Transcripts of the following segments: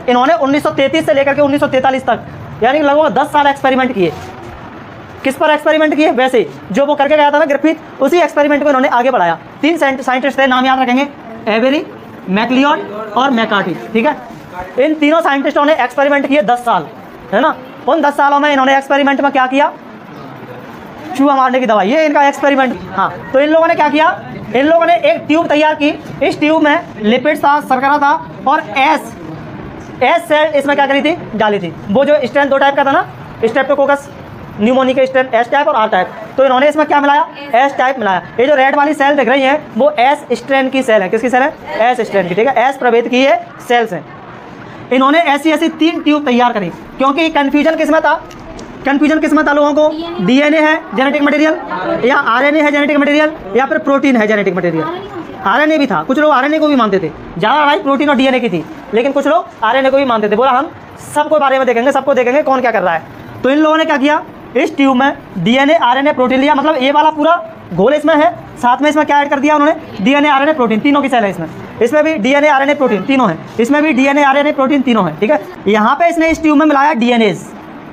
इन्होंने 1933 से लेकर के 1943 तक यानी लगभग 10 साल एक्सपेरिमेंट किए। किस पर एक्सपेरिमेंट किए? वैसे जो वो करके गया था ना ग्रिफिथ, उसी एक्सपेरिमेंट को इन्होंने आगे बढ़ाया। 3 साइंटिस्ट थे, नाम याद रखेंगे, एवेरी, मैकलियोड और मैकार्टी, ठीक है। इन तीनों साइंटिस्टों ने एक्सपेरिमेंट किए 10 साल, है ना। उन 10 सालों में इन्होंने एक्सपेरिमेंट में क्या किया? चूहा मारने की दवाई, ये इनका एक्सपेरिमेंट। हाँ, तो इन लोगों ने क्या किया? इन लोगों ने एक ट्यूब तैयार की। इस ट्यूब में लिपिड था, शर्करा था और एस सेल इसमें क्या करी थी? डाली थी। वो जो स्ट्रेन 2 टाइप का था ना, स्ट्रेप्टोकोकस न्यूमोनिक स्ट्रेन एस टाइप और आर टाइप, तो इन्होंने इसमें क्या मिलाया? एस टाइप मिलाया। ये जो रेड वाली सेल दिख रही है वो एस स्ट्रेन की सेल है। किसकी सेल है? एस स्ट्रेन की, ठीक है। एस प्रभेद की ये सेल्स हैं। इन्होंने ऐसी 3 ट्यूब तैयार करी, क्योंकि कन्फ्यूजन किसमें था? कन्फ्यूजन किसमें था लोगों को? डीएनए है जेनेटिक मटेरियल या आरएनए है जेनेटिक मटेरियल या फिर प्रोटीन है जेनेटिक मटेरियल। आरएनए भी था, कुछ लोग आरएनए को भी मानते थे। ज़्यादा लड़ाई प्रोटीन और डीएनए की थी, लेकिन कुछ लोग आरएनए को भी मानते थे। बोला हम सबको बारे में देखेंगे, सबको देखेंगे कौन क्या कर रहा है। तो इन लोगों ने क्या किया? इस ट्यूब में डीएनए आरएनए प्रोटीन लिया, मतलब ये वाला पूरा घोल इसमें है, साथ में इसमें क्या ऐड कर दिया उन्होंने? डीएनए आरएनए प्रोटीन, तीनों की सेल है इसमें भी डीएनए आरएनए प्रोटीन तीनों है, इसमें भी डीएनए आरएनए प्रोटीन तीनों है, ठीक है। यहाँ पे इसने इस ट्यूब में मिलाया डीएनएज।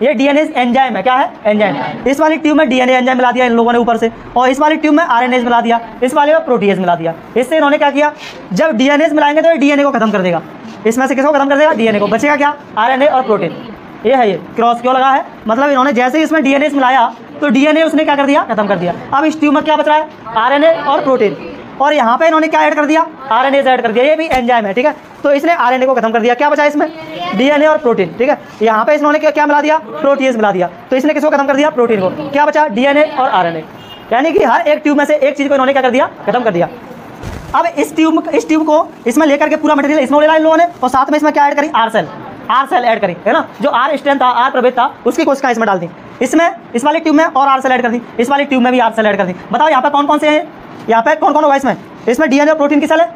ये डीएनएज एंजाइम है, क्या है? एंजाइम। इस वाली ट्यूब में डीएनए एंजाइम मिला दिया इन लोगों ने ऊपर से, और इस वाली ट्यूब में आरएनएज मिला दिया, इस वाले में प्रोटीएज मिला दिया। इससे इन्होंने क्या किया? जब डीएनएज मिलाएंगे तो ये डीएनए को खत्म कर देगा। इसमें से किसको खत्म कर देगा? डीएनए को। बचेगा क्या? आरएनए और प्रोटीन। ये है, ये क्रॉस क्यों लगा है? मतलब इन्होंने जैसे ही इसमें डीएनए मिलाया तो डीएनए उसने क्या कर दिया? खत्म कर दिया। अब इस ट्यूब में क्या बच रहा है? आरएनए और प्रोटीन, और यहाँ पे इन्होंने क्या ऐड कर दिया? आरएनए ऐड कर दिया। ये भी एंजाइम है, ठीक है। तो इसने आरएनए को खत्म कर दिया। क्या बचा इसमें? डीएनए और प्रोटीन, ठीक है। यहाँ पे इन्होंने क्या मिला दिया? प्रोटीज मिला दिया। तो इसने किसको खत्म कर दिया? प्रोटीन को। क्या बचा? डीएनए और आरएनए। यानी कि हर एक ट्यूब में से एक चीज़ को इन्होंने क्या कर दिया? खत्म कर दिया। अब इस ट्यूब को इसमें लेकर के पूरा मटेरियल इसमें ले इन लोगों ने, और साथ में इसमें क्या ऐड करी? आर सेल ऐड करी, है ना। जो आर स्ट्रेन था, आर प्रभेद था, उसकी कोशिकाएं इसमें डाल दी। इसमें इस वाली ट्यूब में और आर सेल ऐड कर दी, इस वाली ट्यूब में भी आर सेल ऐड कर दी। बताओ यहाँ पे कौन कौन से हैं? यहाँ पे कौन कौन होगा? इसमें डीएनए और प्रोटीन की सेल है,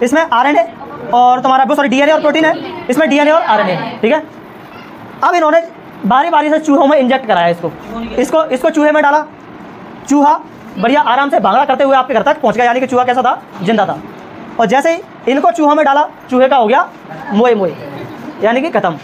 इसमें आरएनए और तुम्हारा डीएनए और प्रोटीन है, इसमें डीएनए और आरएनए है, ठीक है। अब इन्होंने बारी बारी से चूहों में इंजेक्ट कराया इसको चूहे में डाला। चूहा बढ़िया आराम से भागड़ा करते हुए आपके घर तक पहुँच गया, यानी कि चूहा कैसा था? जिंदा था। और जैसे ही इनको चूहों में डाला, चूहे का हो गया मोए, यानी कि खत्म,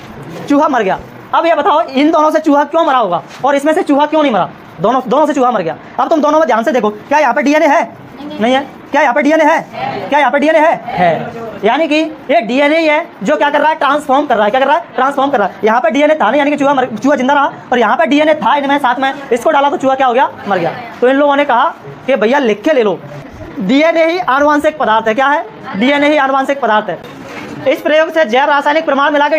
चूहा मर गया। अब ये बताओ इन दोनों से चूहा क्यों मरा होगा और इसमें से चूहा क्यों नहीं मरा? दोनों से चूहा मर गया। अब तुम दोनों में ध्यान से देखो, क्या यहाँ पे डीएनए है? नहीं है। क्या यहाँ पे डीएनए है? क्या यहाँ पे डीएनए है? यानी कि ये डीएनए ही है जो क्या कर रहा है? ट्रांसफॉर्म कर रहा है। क्या कर रहा है? ट्रांसफॉर्म कर रहा है। यहाँ पे डीएनए था नहीं, यानी कि चूहा जिंदा रहा, और यहाँ पे डीएनए था इनमें साथ में, इसको डाला तो चूहा क्या हो गया? मर गया। तो इन लोगों ने कहा कि भैया लिख के ले लो, डीएनए ही आनुवंशिक पदार्थ है। क्या है? डीएनए ही आनुवंशिक पदार्थ है। इस प्रयोग से जैव रासायनिक प्रमाण मिला के